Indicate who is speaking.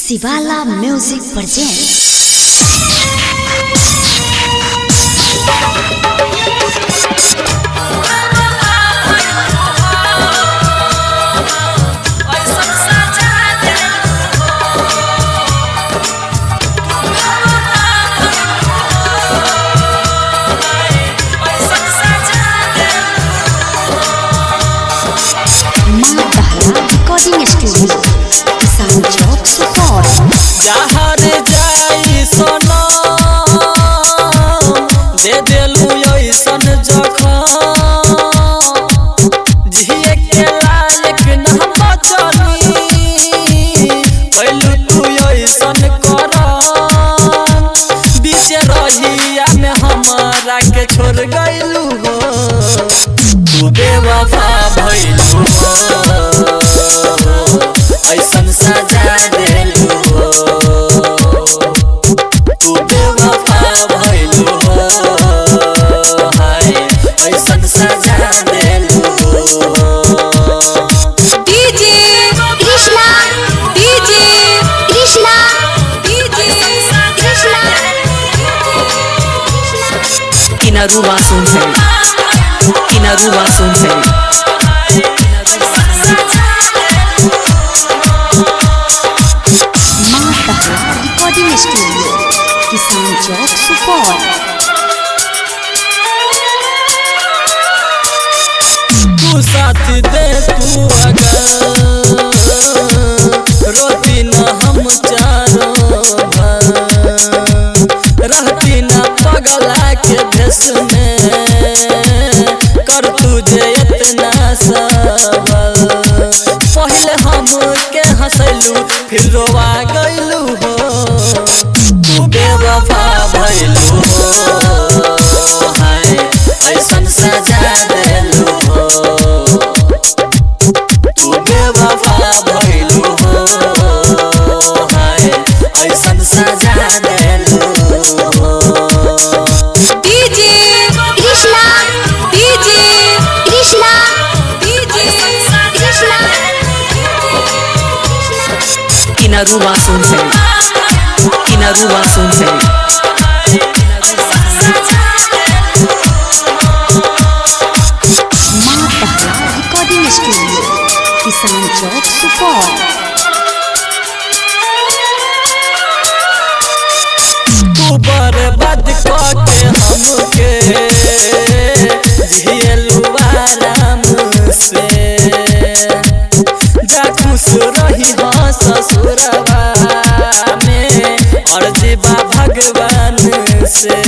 Speaker 1: शिवाला music present. Recording studio किसान चौक सुपौल।
Speaker 2: जहाँ रे जाई सनम दे देलू ऐसन जखम जिए के लायक न बचनी भइलू तू ऐसन करम बीच रहिया में हमरा के छोड़ गइलू हो तू बेवफा भइलू हो ऐसन सजा देलू हो तू बेवफा भइलू हो हाय ऐसन सजा देलू हो।
Speaker 1: DJ Krishna DJ Krishna DJ Krishna
Speaker 2: किनारुआ सुन है किनारुआ सुन है
Speaker 1: रिकॉर्डिंग स्टूडियो किसान चौक सुपौल।
Speaker 2: तू साथ दे तू अगर रोती न हम चारों भर रहती न पगला के भेष में कर तुझे इतना सबल पहले हम के हंसलू फिर रोवा गइलू हो तू बेवफा भइलू हो हाय ऐसन सजा देलू हो तू बेवफा भइलू हो हाय ऐसन सजा देलू हो।
Speaker 1: DJ Krishna DJ Krishna DJ Krishna
Speaker 2: किनारुआ सुन है किनारुआ सुन है
Speaker 1: रिकॉर्डिंग स्टूडियो किसान चौक सुपौल।
Speaker 2: तू बर्बाद करके हमके झेलू आराम से जा खुश रही हाँ ससुरवा में अर्जी बा भगवान से।